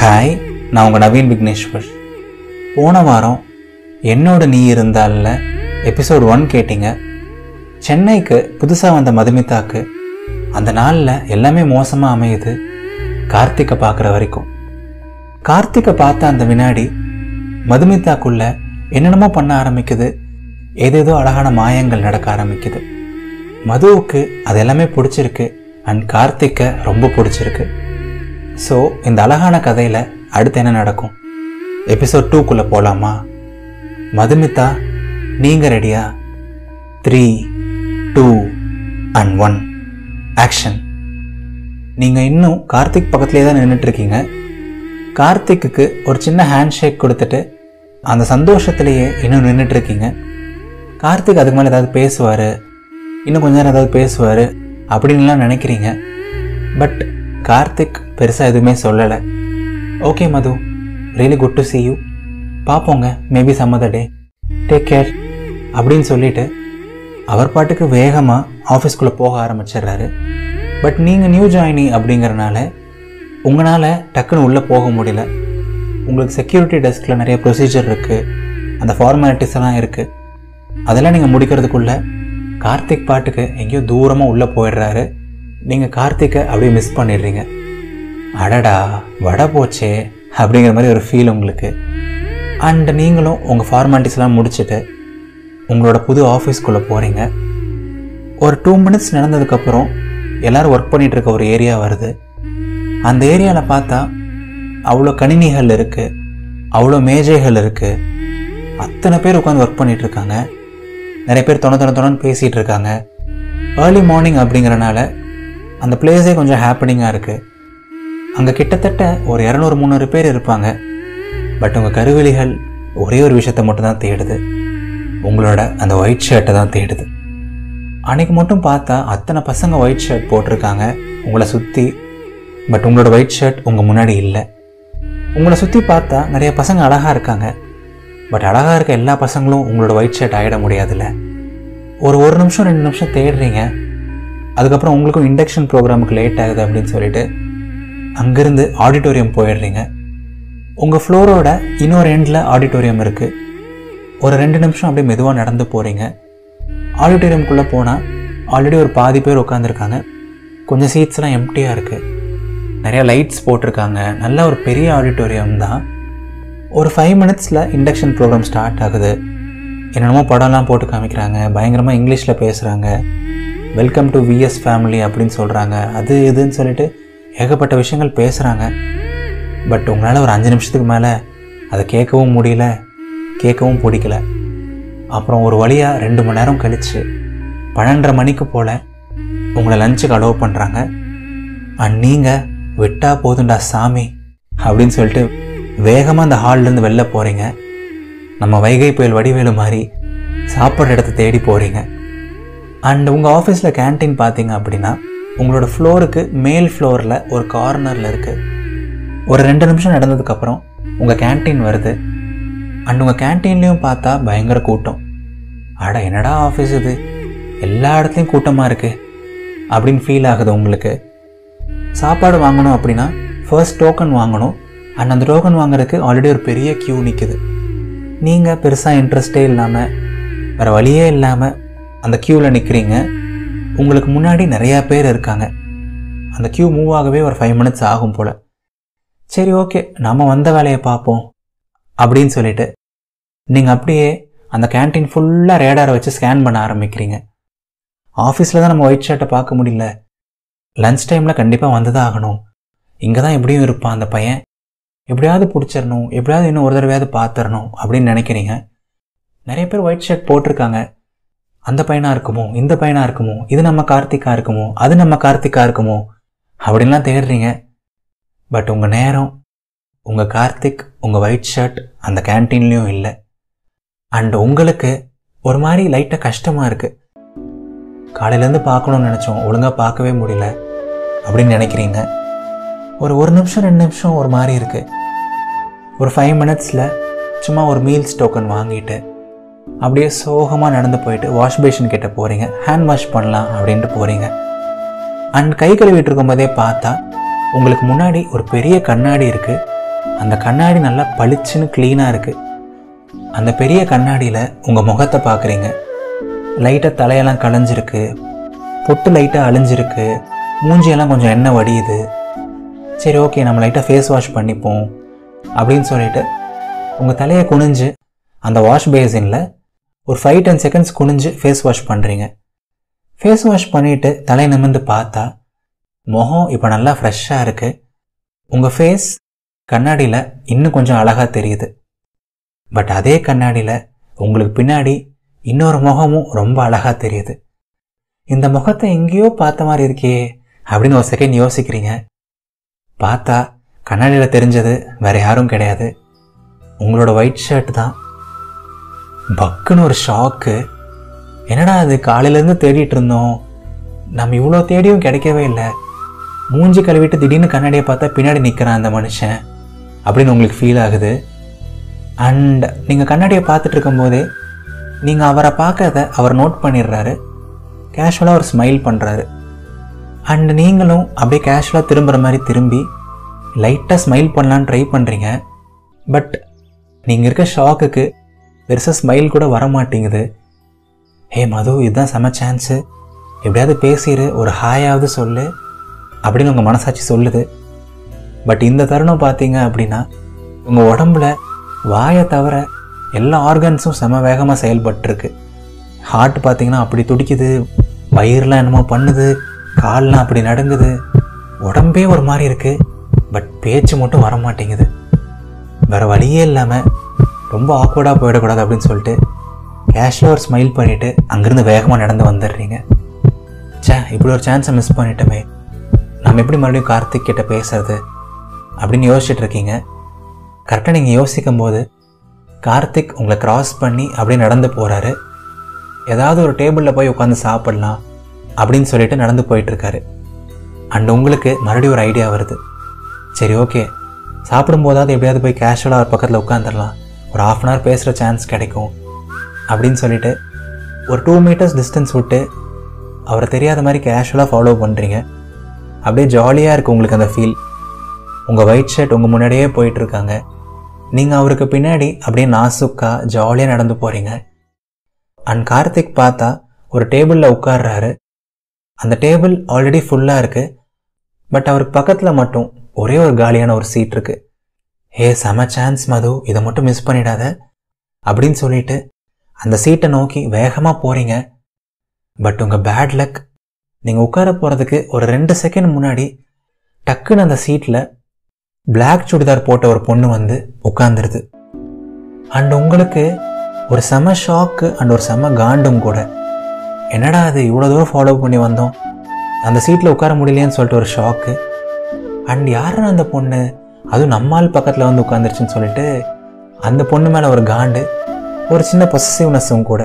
Hi, நான் உங்கள் நவீன் விக்னேஸ்வர். போன வாரம் என்னோட நீ இருந்தால எபிசோட் 1 கேட்டிங்க. சென்னைக்கு புதுசாக வந்த மதுமிதாக்கு அந்த நாளில் எல்லாமே மோசமாக அமையுது, கார்த்திகை பார்க்குற வரைக்கும். கார்த்திகை பார்த்த அந்த வினாடி மதுமிதாக்குள்ள என்னென்னமோ பண்ண ஆரம்பிக்குது, ஏதேதோ அழகான மாயங்கள் நடக்க ஆரம்பிக்குது. மதுவுக்கு அது எல்லாமே பிடிச்சிருக்கு அண்ட் கார்த்திகை ரொம்ப பிடிச்சிருக்கு. ஸோ இந்த அழகான கதையில் அடுத்து என்ன நடக்கும்? எபிசோட் 2க்குள்ளே போகலாமா? மதுமிதா, நீங்கள் ரெடியா? 3, 2 and 1 ஆக்ஷன். நீங்கள் இன்னும் கார்த்திக் பக்கத்துலேயே தான் நின்றுட்டுருக்கீங்க. கார்த்திக்கு ஒரு சின்ன ஹேண்ட் ஷேக் கொடுத்துட்டு அந்த சந்தோஷத்துலேயே இன்னும் நின்றுட்டுருக்கீங்க. கார்த்திக் அதுக்கு மேலே ஏதாவது பேசுவார், இன்னும் கொஞ்ச நேரம் ஏதாவது பேசுவார் அப்படின்லாம் நினைக்கிறீங்க. பட் கார்த்திக் பெருசாக எதுவுமே சொல்லலை. Okay Madhu, really good to see you, பார்ப்போங்க, maybe some other day, take care அப்படின்னு சொல்லிவிட்டு அவர் பாட்டுக்கு வேகமாக ஆஃபீஸ்குள்ளே போக ஆரம்பிச்சிடுறாரு. பட் நீங்கள் நியூ ஜாயினி அப்படிங்கிறனால உங்களால் டக்குன்னு உள்ளே போக முடியல. உங்களுக்கு செக்யூரிட்டி டெஸ்கில் நிறைய ப்ரொசீஜர் இருக்குது, அந்த ஃபார்மாலிட்டிஸ் எல்லாம் இருக்குது. அதெல்லாம் நீங்கள் முடிக்கிறதுக்குள்ளே கார்த்திக் பாட்டுக்கு எங்கேயோ தூரமாக உள்ளே போயிடுறாரு. நீங்கள் கார்த்திகை அப்படியே மிஸ் பண்ணிடுறீங்க. அடடா வடை போச்சே அப்படிங்கிற மாதிரி ஒரு ஃபீல் உங்களுக்கு. அண்ட் நீங்களும் உங்கள் ஃபார்மாலிட்டிஸ்லாம் முடிச்சுட்டு உங்களோட புது ஆஃபீஸ்க்குள்ளே போகிறீங்க. ஒரு 2 minutes நடந்ததுக்கப்புறம் எல்லோரும் ஒர்க் பண்ணிகிட்டு இருக்க ஒரு ஏரியா வருது. அந்த ஏரியாவில் பார்த்தா அவ்வளோ கணினிகள் இருக்குது, அவ்வளோ மேஜைகள் இருக்குது, அத்தனை பேர் உட்காந்து ஒர்க் பண்ணிகிட்ருக்காங்க. நிறைய பேர் தொணன்னு பேசிகிட்டு இருக்காங்க. ஏர்லி மார்னிங் அப்படிங்கிறனால அந்த பிளேஸே கொஞ்சம் ஹாப்பனிங்காக இருக்குது. அங்கே கிட்டத்தட்ட ஒரு 200-300 பேர் இருப்பாங்க. பட் உங்கள் கருவிழிகள் ஒரே ஒரு விஷயத்தை மட்டும்தான் தேடுது, உங்களோட அந்த ஒயிட் ஷர்ட்டை தான் தேடுது. அன்றைக்கி மட்டும் பார்த்தா அத்தனை பசங்க ஒயிட் ஷர்ட் போட்டிருக்காங்க உங்களை சுற்றி. பட் உங்களோட ஒயிட் ஷர்ட் உங்கள் முன்னாடி இல்லை. உங்களை சுற்றி பார்த்தா நிறைய பசங்க அழகாக இருக்காங்க. பட் அழகாக இருக்க எல்லா பசங்களும் உங்களோட ஒயிட் ஷர்ட் ஆகிட முடியாதுல்ல. ஒரு நிமிஷம் 2 நிமிஷம் தேடுறீங்க. அதுக்கப்புறம் உங்களுக்கும் இண்டக்ஷன் ப்ரோக்ராமுக்கு லேட் ஆகுது அப்படின்னு சொல்லிட்டு அங்கேருந்து ஆடிட்டோரியம் போயிடுறீங்க. உங்கள் ஃப்ளோரோட இன்னொரு எண்டில் ஆடிட்டோரியம் இருக்குது. ஒரு 2 நிமிஷம் அப்படியே மெதுவாக நடந்து போகிறீங்க. ஆடிட்டோரியம்குள்ளே போனால் ஆல்ரெடி ஒரு பாதி பேர் உட்காந்துருக்காங்க. கொஞ்சம் சீட்ஸ்லாம் எம்டியாக இருக்குது. நிறையா லைட்ஸ் போட்டிருக்காங்க. நல்ல ஒரு பெரிய ஆடிட்டோரியம் தான். ஒரு 5 minutesல இண்டக்ஷன் ப்ரோக்ராம் ஸ்டார்ட் ஆகுது. என்னென்னமோ படம்லாம் போட்டு காமிக்கிறாங்க, பயங்கரமாக இங்கிலீஷில் பேசுகிறாங்க. வெல்கம் டு விஎஸ் ஃபேமிலி அப்படின்னு சொல்கிறாங்க. அது இதுன்னு சொல்லிட்டு ஏகப்பட்ட விஷயங்கள் பேசுகிறாங்க. பட் உங்களால் ஒரு 5 நிமிஷத்துக்கு மேலே அதை கேட்கவும் முடியல, கேட்கவும் பிடிக்கல. அப்புறம் ஒரு வழியாக 2 மணி நேரம் கழித்து 12:30 மணிக்கு போல் உங்களை லஞ்சுக்கு அலோவ் பண்ணுறாங்க. அண்ட் நீங்கள் விட்டா போதுண்டா சாமி அப்படின்னு சொல்லிட்டு வேகமாக அந்த ஹால்லேருந்து வெளில போகிறீங்க. நம்ம வைகை புயல் வடிவேலு மாதிரி சாப்பிட்ற இடத்த தேடி போகிறீங்க. அண்ட் உங்கள் ஆஃபீஸில் கேன்டீன் பார்த்தீங்க அப்படின்னா உங்களோட ஃப்ளோருக்கு மேல் ஃப்ளோரில் ஒரு கார்னரில் இருக்குது. ஒரு 2 நிமிஷம் நடந்ததுக்கப்புறம் உங்கள் கேன்டீன் வருது. அண்ட் உங்கள் கேன்டீன்லேயும் பார்த்தா பயங்கர கூட்டம். அட என்னடா ஆஃபீஸ் இது, எல்லா இடத்துலையும் கூட்டமாக இருக்குது அப்படின்னு ஃபீல் ஆகுது உங்களுக்கு. சாப்பாடு வாங்கணும் அப்படின்னா ஃபர்ஸ்ட் டோக்கன் வாங்கணும். அண்ட் அந்த டோக்கன் வாங்குறதுக்கு ஆல்ரெடி ஒரு பெரிய க்யூ நிற்குது. நீங்கள் பெருசாக இன்ட்ரெஸ்டே இல்லாமல் வேறு வழியே இல்லாமல் அந்த க்யூவில் நிற்கிறீங்க. உங்களுக்கு முன்னாடி நிறையா பேர் இருக்காங்க. அந்த க்யூ மூவ் ஆகவே ஒரு 5 minutes ஆகும் போல். சரி ஓகே, நம்ம வந்த வேலையை பார்ப்போம் அப்படின்னு சொல்லிட்டு நீங்கள் அப்படியே அந்த கேன்டீன் ஃபுல்லாக ரேடாரை வச்சு ஸ்கேன் பண்ண ஆரம்பிக்கிறீங்க. ஆஃபீஸில் தான் நம்ம ஒயிட் ஷர்ட்டை பார்க்க முடியல, லன்ச் டைமில் கண்டிப்பாக வந்து தான் ஆகணும். இங்கே தான் எப்படியும் இருப்பான் அந்த பையன், எப்படியாவது பிடிச்சிடணும், எப்படியாவது இன்னும் ஒரு தடவையாவது பார்த்துடணும் அப்படின்னு நினைக்கிறீங்க. நிறைய பேர் ஒயிட் ஷர்ட் போட்டிருக்காங்க. அந்த பையனாக இருக்குமோ, இந்த பையனாக இருக்குமோ, இது நம்ம கார்த்திகா இருக்குமோ, அது நம்ம கார்த்திகா இருக்குமோ அப்படின்லாம் தேடுறீங்க. பட் உங்கள் நேரம், உங்கள் கார்த்திக், உங்கள் ஒயிட் ஷர்ட் அந்த கேன்டீன்லேயும் இல்லை. அண்ட் உங்களுக்கு ஒரு மாதிரி லைட்டாக கஷ்டமாக இருக்குது. காலையிலேருந்து பார்க்கணுன்னு நினச்சோம், ஒழுங்காக பார்க்கவே முடியல அப்படின்னு நினைக்கிறீங்க. ஒரு நிமிஷம் 2 நிமிஷம் ஒரு மாதிரி இருக்குது. ஒரு 5 minutesல சும்மா ஒரு மீல்ஸ் டோக்கன் வாங்கிட்டு அப்படியே சோகமாக நடந்து போயிட்டு வாஷ் பேஷன் கிட்ட போகிறீங்க. ஹேண்ட் வாஷ் பண்ணலாம் அப்படின்ட்டு போகிறீங்க. அண்ட் கை கழுவிட்டு இருக்கும்போதே பார்த்தா உங்களுக்கு முன்னாடி ஒரு பெரிய கண்ணாடி இருக்குது. அந்த கண்ணாடி நல்லா பளிச்சுன்னு க்ளீனாக இருக்குது. அந்த பெரிய கண்ணாடியில் உங்கள் முகத்தை பார்க்குறீங்க. லைட்டாக தலையெல்லாம் களைஞ்சிருக்கு, பொட்டு லைட்டாக அழிஞ்சிருக்கு, மூஞ்சியெல்லாம் கொஞ்சம் எண்ணெய் வடியுது. சரி ஓகே, நம்ம லைட்டாக ஃபேஸ் வாஷ் பண்ணிப்போம் அப்படின்னு சொல்லிட்டு உங்கள் தலையை குனிஞ்சு அந்த வாஷ் பேசினில் ஒரு 5-10 செகண்ட்ஸ் குனிஞ்சு ஃபேஸ் வாஷ் பண்ணுறீங்க. ஃபேஸ் வாஷ் பண்ணிவிட்டு தலையை நிமிர்ந்து பார்த்தா முகம் இப்போ நல்லா ஃப்ரெஷ்ஷாக இருக்குது. உங்கள் ஃபேஸ் கண்ணாடியில் இன்னும் கொஞ்சம் அழகாக தெரியுது. பட் அதே கண்ணாடியில் உங்களுக்கு பின்னாடி இன்னொரு முகமும் ரொம்ப அழகாக தெரியுது. இந்த முகத்தை எங்கேயோ பார்த்த மாதிரி இருக்கே அப்படின்னு ஒரு செகண்ட் யோசிக்கிறீங்க. பார்த்தா கண்ணாடியில் தெரிஞ்சது வேறு யாரும் கிடையாது, உங்களோட ஒயிட் ஷர்ட் தான். பக்குன்னு ஒரு ஷாக்கு. என்னடா அது, காலையிலேருந்து தேடிட்டு இருந்தோம், நம்ம இவ்வளோ தேடியும் கிடைக்கவே இல்லை. மூஞ்சி கழுவிட்டு திடீர்னு கண்ணாடியை பார்த்தா பின்னாடி நிற்கிறான் அந்த மனுஷன் அப்படின்னு உங்களுக்கு ஃபீல் ஆகுது. அண்ட் நீங்கள் கண்ணாடியை பார்த்துட்டு இருக்கும்போதே நீங்கள் அவரை பார்க்கறத அவர் நோட் பண்ணிடுறாரு. கேஷுவலாக ஒரு ஸ்மைல் பண்ணுறாரு. அண்ட் நீங்களும் அப்படியே கேஷுவலாக திரும்புகிற மாதிரி திரும்பி லைட்டாக ஸ்மைல் பண்ணலான்னு ட்ரை பண்ணுறீங்க. பட் நீங்கள் இருக்க ஷாக்குக்கு பெருசாக ஸ்மைல் கூட வர மாட்டேங்குது. ஹே மது, இதுதான் செம சான்ஸு, எப்படியாவது பேசிடு, ஒரு ஹாயாவது சொல்லு அப்படின்னு உங்கள் மனசாட்சி சொல்லுது. பட் இந்த தருணம் பார்த்தீங்க அப்படின்னா உங்கள் உடம்புல வாயை தவிர எல்லா ஆர்கன்ஸும் செம வேகமாக செயல்பட்டுருக்கு. ஹார்ட் பார்த்தீங்கன்னா அப்படி துடிக்குது, வயிறுலாம் என்னமோ பண்ணுது, கால்லாம் அப்படி நடுங்குது, உடம்பே ஒரு மாதிரி இருக்குது. பட் பேச்சு மட்டும் வர மாட்டேங்குது. வேறு வழியே இல்லாமல் ரொம்ப ஆக்வர்டாக போயிடக்கூடாது அப்படின்னு சொல்லிட்டு கேஷுவலாக ஒரு ஸ்மைல் பண்ணிவிட்டு அங்கேருந்து வேகமாக நடந்து வந்துடுறீங்க. இப்படி ஒரு சான்ஸை மிஸ் பண்ணிட்டோமே, நம்ம எப்படி மறுபடியும் கார்த்திக் கிட்ட பேசுறது அப்படின்னு யோசிச்சுட்டு இருக்கீங்க. கரெக்டாக நீங்கள் யோசிக்கும் போது கார்த்திக் உங்களை கிராஸ் பண்ணி அப்படியே நடந்து போகிறாரு. ஏதாவது ஒரு டேபிளில் போய் உட்காந்து சாப்பிட்லாம் அப்படின்னு சொல்லிட்டு நடந்து போயிட்டுருக்காரு. அண்ட் உங்களுக்கு மறுபடியும் ஒரு ஐடியா வருது. சரி ஓகே, சாப்பிடும்போதாவது எப்படியாவது போய் கேஷுவலாக ஒரு பக்கத்தில் உட்காந்துடலாம், ஒரு 1/2 hour பேசுகிற சான்ஸ் கிடைக்கும் அப்படின்னு சொல்லிட்டு ஒரு 2 meters டிஸ்டன்ஸ் விட்டு அவரை தெரியாத மாதிரி கேஷுவலாக ஃபாலோ பண்ணுறீங்க. அப்படியே ஜாலியாக இருக்குது உங்களுக்கு அந்த ஃபீல். உங்கள் ஒயிட் ஷர்ட் உங்கள் முன்னாடியே போயிட்டுருக்காங்க, நீங்கள் அவருக்கு பின்னாடி அப்படியே நாசுக்காக ஜாலியாக நடந்து போகிறீங்க. அண்ட் கார்த்திக் பார்த்தா ஒரு டேபிளில் உட்கார்றாரு. அந்த டேபிள் ஆல்ரெடி ஃபுல்லாக இருக்குது. பட் அவருக்கு பக்கத்தில் மட்டும் ஒரே ஒரு காலியான ஒரு சீட் இருக்குது. ஹே செம சான்ஸ் மது, இதை மட்டும் மிஸ் பண்ணிடாத அப்படின்னு சொல்லிட்டு அந்த சீட்டை நோக்கி வேகமாக போகிறீங்க. பட் உங்கள் பேட் லக், நீங்கள் உட்கார போகிறதுக்கு ஒரு 2 செகண்ட் முன்னாடி டக்குன்னு அந்த சீட்டில் பிளாக் சுடிதார் போட்ட ஒரு பொண்ணு வந்து உட்காந்துருது. அண்ட் உங்களுக்கு ஒரு செம ஷாக்கு அண்ட் ஒரு செம காண்டும் கூட. என்னடா அது, இவ்வளோ தூரம் ஃபாலோ பண்ணி வந்தோம், அந்த சீட்டில் உட்கார முடியலையேன்னு சொல்லிட்டு ஒரு ஷாக்கு. அண்ட் யாருன்னு அந்த பொண்ணு, அதுவும் நம்மால் பக்கத்தில் வந்து உட்காந்துருச்சுன்னு சொல்லிட்டு அந்த பொண்ணு மேலே ஒரு காண்டு, ஒரு சின்ன பொசசிவ்னஸும் கூட.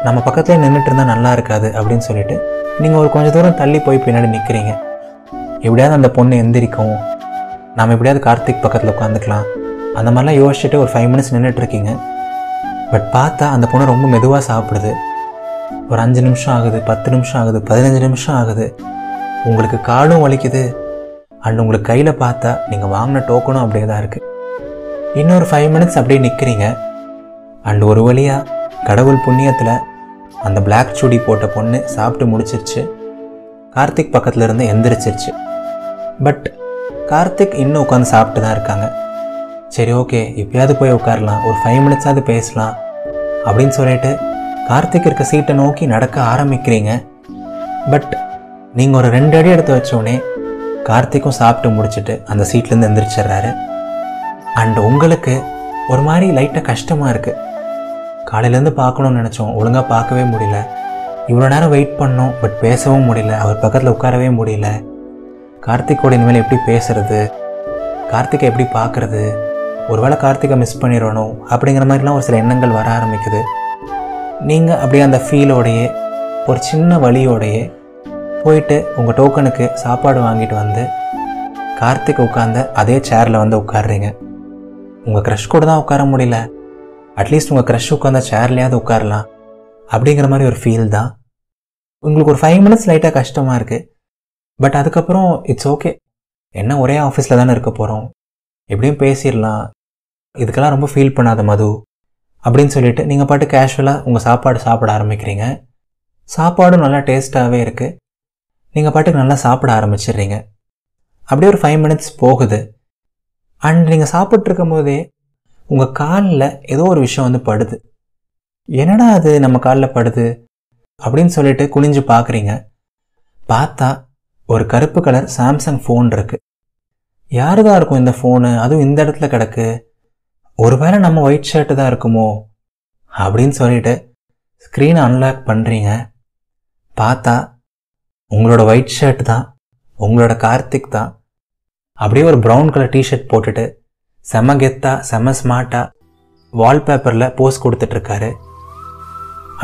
நம்ம பக்கத்துலேயே நின்றுட்டு இருந்தால் நல்லா இருக்காது அப்படின்னு சொல்லிட்டு நீங்கள் ஒரு கொஞ்சம் தூரம் தள்ளி போய் பின்னாடி நிற்கிறீங்க. எப்படியாவது அந்த பொண்ணு எந்திரிக்கும், நம்ம எப்படியாவது கார்த்திக் பக்கத்தில் உட்காந்துக்கலாம் அந்த மாதிரிலாம் யோசிச்சுட்டு ஒரு 5 minutes நின்றுட்டுருக்கீங்க. பட் பார்த்தா அந்த பொண்ணு ரொம்ப மெதுவாக சாப்பிடுது. ஒரு 5 நிமிஷம் ஆகுது, 10 நிமிஷம் ஆகுது, 15 நிமிஷம் ஆகுது. உங்களுக்கு காலும் வலிக்குது. அண்ட் உங்களுக்கு கையில் பார்த்தா நீங்கள் வாங்கின டோக்கனும் அப்படியே தான் இருக்குது. இன்னொரு 5 minutes அப்படியே நிற்கிறீங்க. அண்ட் ஒரு வழியாக கடவுள் புண்ணியத்தில் அந்த பிளாக் சுடி போட்ட பொண்ணு சாப்பிட்டு முடிச்சிருச்சு. கார்த்திக் பக்கத்தில் இருந்து எந்திரிச்சிருச்சு. பட் கார்த்திக் இன்னும் உட்காந்து சாப்பிட்டு தான் இருக்காங்க. சரி ஓகே, இப்போயாவது போய் உட்காரலாம், ஒரு 5 minutes பேசலாம் அப்படின்னு சொல்லிட்டு கார்த்திக் இருக்க சீட்டை நோக்கி நடக்க ஆரம்பிக்கிறீங்க. பட் நீங்கள் ஒரு 2 அடி எடுத்து வச்சோடனே கார்த்திக்கும் சாப்பிட்டு முடிச்சுட்டு அந்த சீட்லேருந்து எந்திரிச்சிட்றாரு. அண்ட் உங்களுக்கு ஒரு மாதிரி லைட்டாக கஷ்டமாக இருக்குது. காலையிலேருந்து பார்க்கணுன்னு நினச்சோம், ஒழுங்காக பார்க்கவே முடியல. இவ்வளோ நேரம் வெயிட் பண்ணோம், பட் பேசவும் முடியல, அவர் பக்கத்தில் உட்காரவே முடியல. கார்த்திக்கோட இனிமேல் எப்படி பேசுறது, கார்த்திகை எப்படி பார்க்குறது, ஒருவேளை கார்த்திகை மிஸ் பண்ணிடணும் அப்படிங்கிற மாதிரிலாம் ஒரு சில எண்ணங்கள் வர ஆரம்பிக்குது. நீங்கள் அப்படியே அந்த ஃபீலோடையே ஒரு சின்ன வழியோடையே போயிட்டு உங்கள் டோக்கனுக்கு சாப்பாடு வாங்கிட்டு வந்து கார்த்திக் உட்காந்த அதே சேரில் வந்து உட்காடுறீங்க. உங்கள் க்ரஷ் கூட தான் உட்கார முடியல, அட்லீஸ்ட் உங்கள் க்ரஷ் உட்காந்த சேர்லையாவது உட்காரலாம் அப்படிங்கிற மாதிரி ஒரு ஃபீல் தான். உங்களுக்கு ஒரு 5 minutes லைட்டாக கஷ்டமாக இருக்குது. பட் அதுக்கப்புறம் இட்ஸ் ஓகே, என்ன ஒரே ஆஃபீஸில் தானே இருக்க போகிறோம், எப்படியும் பேசிடலாம், இதுக்கெல்லாம் ரொம்ப ஃபீல் பண்ணாத மது அப்படின்னு சொல்லிட்டு நீங்கள் பாட்டு கேஷுவலாக உங்கள் சாப்பாடு சாப்பிட ஆரம்பிக்கிறீங்க. சாப்பாடும் நல்லா டேஸ்ட்டாகவே இருக்குது. நீங்கள் பாட்டுக்கு நல்லா சாப்பிட ஆரம்பிச்சிடுறீங்க. அப்படியே ஒரு 5 மினிட்ஸ் போகுது. அண்ட் நீங்கள் சாப்பிட்ருக்கும் போதே உங்கள் காலில் ஏதோ ஒரு விஷயம் வந்து படுது. என்னடா அது நம்ம காலில் படுது அப்படின்னு சொல்லிட்டு குனிஞ்சு பார்க்குறீங்க. பார்த்தா ஒரு கருப்பு கலர் சாம்சங் ஃபோன் இருக்குது. யாருதான் இருக்கும் இந்த ஃபோனு, அதுவும் இந்த இடத்துல கிடக்கு, ஒருவேளை நம்ம ஒயிட் ஷர்ட்டு தான் இருக்குமோ அப்படின்னு சொல்லிட்டு ஸ்க்ரீனை அன்லாக் பண்ணுறீங்க. பார்த்தா உங்களோட ஒயிட் ஷர்ட் தான், உங்களோட கார்த்திக் தான். அப்படியே ஒரு ப்ரௌன் கலர் டிஷர்ட் போட்டுட்டு செம கெத்தா செம ஸ்மார்ட்டாக வால்பேப்பரில் போஸ்ட் கொடுத்துட்ருக்காரு.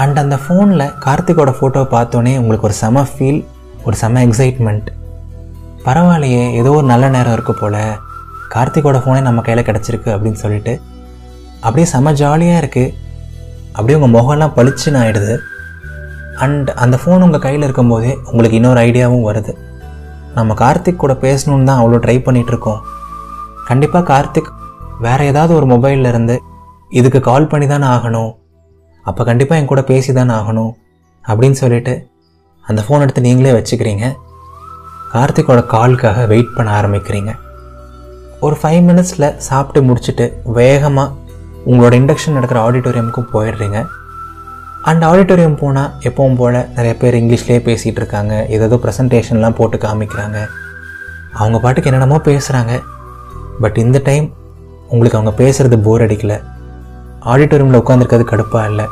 அண்ட் அந்த ஃபோனில் கார்த்திக்கோட ஃபோட்டோவை பார்த்தோன்னே உங்களுக்கு ஒரு செம ஃபீல், ஒரு செம எக்ஸைட்மெண்ட். பரவாயில்லையே, ஏதோ ஒரு நல்ல நேரம் இருக்குது போல், கார்த்திக்கோட ஃபோனே நம்ம கையில் கிடச்சிருக்கு அப்படின்னு சொல்லிட்டு அப்படியே செம ஜாலியாக இருக்குது. அப்படியே உங்கள் முகம்லாம் பளிச்சுன்னு ஆகிடுது. அண்ட் அந்த ஃபோன் உங்கள் கையில் இருக்கும்போதே உங்களுக்கு இன்னொரு ஐடியாவும் வருது. நம்ம கார்த்திக் கூட பேசணுன்னு தான் அவ்வளோ ட்ரை பண்ணிகிட்ருக்கோம். கண்டிப்பாக கார்த்திக் வேறு ஏதாவது ஒரு மொபைலில் இருந்து இதுக்கு கால் பண்ணி தானே ஆகணும், அப்போ கண்டிப்பாக என் கூட பேசி தானே ஆகணும் அப்படின்னு சொல்லிட்டு அந்த ஃபோன் எடுத்து நீங்களே வச்சுக்கிறீங்க. கார்த்திக்கோட காலுக்காக வெயிட் பண்ண ஆரம்பிக்கிறீங்க. ஒரு 5 மினிட்ஸில் சாப்பிட்டு முடிச்சுட்டு வேகமாக உங்களோட இண்டக்ஷன் நடக்கிற ஆடிட்டோரியமுக்கும் போயிடுறீங்க. அண்ட் ஆடிட்டோரியம் போனால் எப்பவும் போல் நிறைய பேர் இங்கிலீஷ்லேயே பேசிகிட்டு இருக்காங்க, ஏதோ ப்ரெசன்டேஷன்லாம் போட்டு காமிக்கிறாங்க, அவங்க பாட்டுக்கு என்னென்னமோ பேசுகிறாங்க. பட் இந்த டைம் உங்களுக்கு அவங்க பேசுகிறது போர் அடிக்கலை, ஆடிட்டோரியமில் உட்காந்துருக்கிறது கடுப்பாக இல்லை.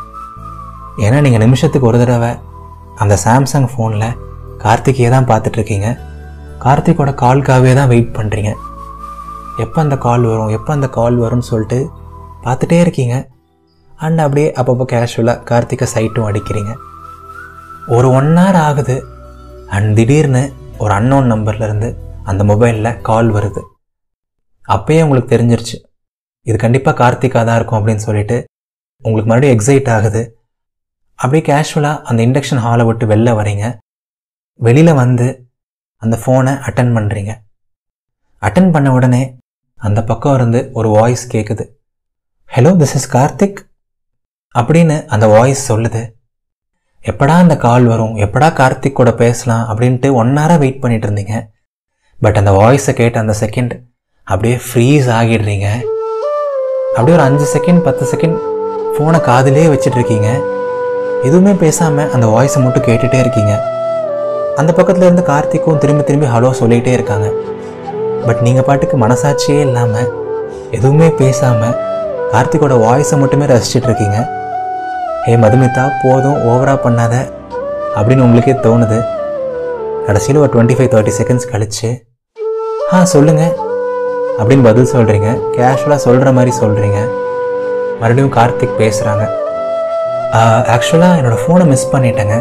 ஏன்னா நீங்கள் நிமிஷத்துக்கு ஒரு தடவை அந்த சாம்சங் ஃபோனில் கார்த்திகையே தான் பார்த்துட்ருக்கீங்க. கார்த்திக்கோட கால்காகவே தான் வெயிட் பண்ணுறீங்க. எப்போ அந்த கால் வரும், எப்போ அந்த கால் வரும்னு சொல்லிட்டு பார்த்துட்டே இருக்கீங்க. அண்ட் அப்படியே அப்பப்போ கேஷுவலாக கார்த்திகை சைட்டும் அடிக்கிறீங்க. ஒரு 1 hour ஆகுது. அண்ட் திடீர்னு ஒரு அன்னோன் நம்பர்லேருந்து அந்த மொபைலில் கால் வருது. அப்போயே உங்களுக்கு தெரிஞ்சிருச்சு இது கண்டிப்பாக கார்த்திகா தான் இருக்கும் அப்படின்னு சொல்லிட்டு உங்களுக்கு மறுபடியும் எக்ஸைட் ஆகுது. அப்படியே கேஷுவலாக அந்த இண்டக்ஷன் ஹாலை விட்டு வெளில வரீங்க. வெளியில் வந்து அந்த ஃபோனை அட்டன் பண்ணுறீங்க. அட்டன் பண்ண உடனே அந்த பக்கம் இருந்து ஒரு வாய்ஸ் கேட்குது. ஹலோ, திஸ் இஸ் கார்த்திக் அப்படின்னு அந்த வாய்ஸ் சொல்லுது. எப்படா அந்த கால் வரும், எப்படா கார்த்திக் கூட பேசலாம் அப்படின்ட்டு 1 hour வெயிட் பண்ணிட்டு இருந்தீங்க. பட் அந்த வாய்ஸை கேட்ட அந்த செகண்ட் அப்படியே ஃப்ரீஸ் ஆகிடுறீங்க. அப்படியே ஒரு 5 செகண்ட் 10 செகண்ட் ஃபோனை காதிலே வச்சிட்ருக்கீங்க. எதுவுமே பேசாமல் அந்த வாய்ஸை மட்டும் கேட்டுகிட்டே இருக்கீங்க. அந்த பக்கத்தில் இருந்து கார்த்திக்கும் திரும்பி திரும்பி ஹலோ சொல்லிகிட்டே இருக்காங்க. பட் நீங்கள் பாட்டுக்கு மனசாட்சியே இல்லாமல் எதுவுமே பேசாமல் கார்த்திக்கோட வாய்ஸை மட்டுமே ரசிச்சிட்ருக்கீங்க. ஹே மதுமிதா, போதும் ஓவராக பண்ணாத அப்படின்னு உங்களுக்கே தோணுது. கடைசியில் ஒரு 25-30 செகண்ட்ஸ் கழிச்சு சொல்லுங்கள் அப்படின்னு பதில் சொல்கிறீங்க. கேஷுவலாக சொல்கிற மாதிரி சொல்கிறீங்க. மறுபடியும் கார்த்திக் பேசுகிறாங்க. ஆக்சுவலாக என்னோடய ஃபோனை மிஸ் பண்ணிட்டேங்க,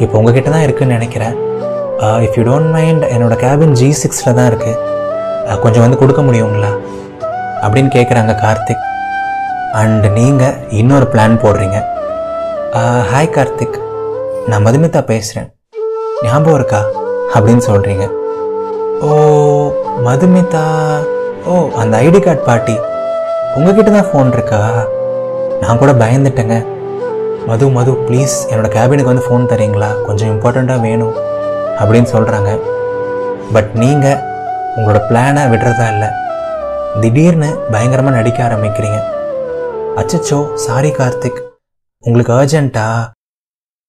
இப்போ உங்ககிட்ட தான் இருக்குதுன்னு நினைக்கிறேன். இஃப் யூ டோன்ட் மைண்ட், என்னோடய கேபின் G6 தான் இருக்குது, கொஞ்சம் வந்து கொடுக்க முடியுங்களா அப்படின்னு கேட்குறாங்க கார்த்திக். அண்ட் நீங்கள் இன்னொரு பிளான் போடுறீங்க. ஹாய் கார்த்திக், நான் மதுமிதா பேசுகிறேன், ஞாபகம் இருக்கா அப்படின்னு சொல்கிறீங்க. ஓ மதுமிதா, ஓ அந்த ஐடி கார்டு பாட்டி, உங்ககிட்ட தான் ஃபோன் இருக்கா? நான் கூட பயந்துட்டேங்க. மது மது ப்ளீஸ் என்னோடய கேபினுக்கு வந்து ஃபோன் தரீங்களா, கொஞ்சம் இம்பார்ட்டண்ட்டாக வேணும் அப்படின்னு சொல்கிறாங்க. பட் நீங்கள் உங்களோட பிளானை விடுறதா இல்லை, திடீர்னு பயங்கரமாக நடிக்க ஆரம்பிக்கிறீங்க. அச்சச்சோ சாரி கார்த்திக், உங்களுக்கு அர்ஜென்ட்டா?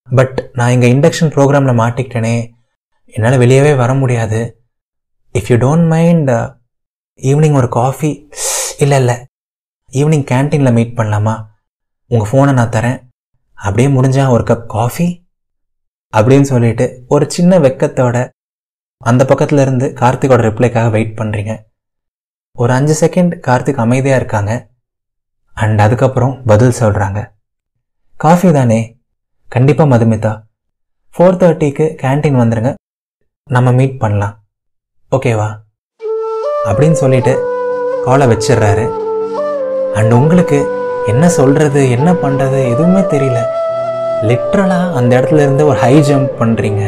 பட் நான் இங்கே இண்டக்ஷன் ப்ரோக்ராமில் மாட்டிக்கிட்டேனே, என்னால் வெளியவே வர முடியாது. If you don't mind, evening ஒரு காஃபி, இல்லை ஈவினிங் கேன்டீனில் மீட் பண்ணலாமா? உங்கள் ஃபோனை நான் தரேன், அப்படியே முடிஞ்சால் ஒரு கப் காஃபி அப்படின்னு சொல்லிட்டு ஒரு சின்ன வெக்கத்தோட அந்த பக்கத்தில் இருந்து கார்த்திகோட ரிப்ளைக்காக வெயிட் பண்ணுறீங்க. ஒரு 5 செகண்ட் கார்த்திக் அமைதியாக இருக்காங்க. அண்ட் அதுக்கப்புறம் பதில் சொல்கிறாங்க. காஃபி தானே, கண்டிப்பாக மதுமிதா, 4:30க்கு கேன்டீன் வந்துடுங்க, நம்ம மீட் பண்ணலாம், ஓகேவா அப்படின்னு சொல்லிட்டு காலை வச்சிடுறாரு. அண்ட் உங்களுக்கு என்ன சொல்கிறது என்ன பண்ணுறது எதுவுமே தெரியல. லிட்ரலாக அந்த இடத்துல இருந்து ஒரு ஹை ஜம்ப் பண்ணுறீங்க.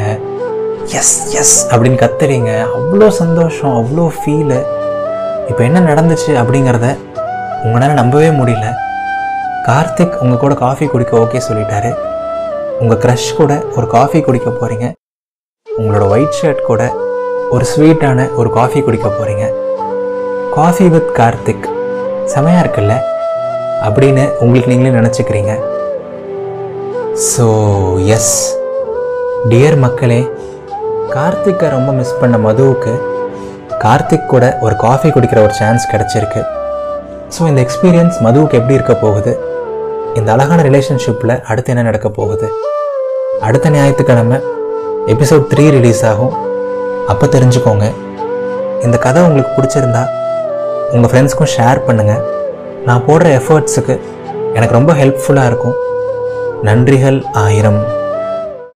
எஸ் எஸ் அப்படின்னு கத்துறீங்க. அவ்வளோ சந்தோஷம், அவ்வளோ ஃபீலு. இப்போ என்ன நடந்துச்சு அப்படிங்கிறத உங்களால் நம்பவே முடியல. கார்த்திக் உங்கள் கூட காஃபி குடிக்க ஓகே சொல்லிட்டாரு. உங்கள் க்ரஷ் கூட ஒரு காஃபி குடிக்க போகிறீங்க. உங்களோட ஒயிட் ஷர்ட் கூட ஒரு ஸ்வீட்டான ஒரு காஃபி குடிக்க போகிறீங்க. காஃபி வித் கார்த்திக் செமையாக இருக்குல்ல அப்படின்னு உங்களுக்கு நீங்களே நினச்சிக்கிறீங்க. ஸோ எஸ் டியர் மக்களே, கார்த்திக்கை ரொம்ப மிஸ் பண்ண மதுவுக்கு கார்த்திக் கூட ஒரு காஃபி குடிக்கிற ஒரு சான்ஸ் கிடச்சிருக்கு. ஸோ இந்த எக்ஸ்பீரியன்ஸ் மதுவுக்கு எப்படி இருக்க போகுது, இந்த அழகான ரிலேஷன்ஷிப்பில் அடுத்து என்ன நடக்க போகுது, அடுத்த ஞாயிற்றுக்கிழமை எபிசோட் 3 ரிலீஸ் ஆகும். அப்போ தெரிஞ்சுக்கோங்க. இந்த கதை உங்களுக்கு பிடிச்சிருந்தா உங்கள் ஃப்ரெண்ட்ஸ்க்கும் ஷேர் பண்ணுங்கள். நான் போடுற எஃபர்ட்ஸுக்கு எனக்கு ரொம்ப ஹெல்ப்ஃபுல்லாக இருக்கும். நன்றிகள் 1000.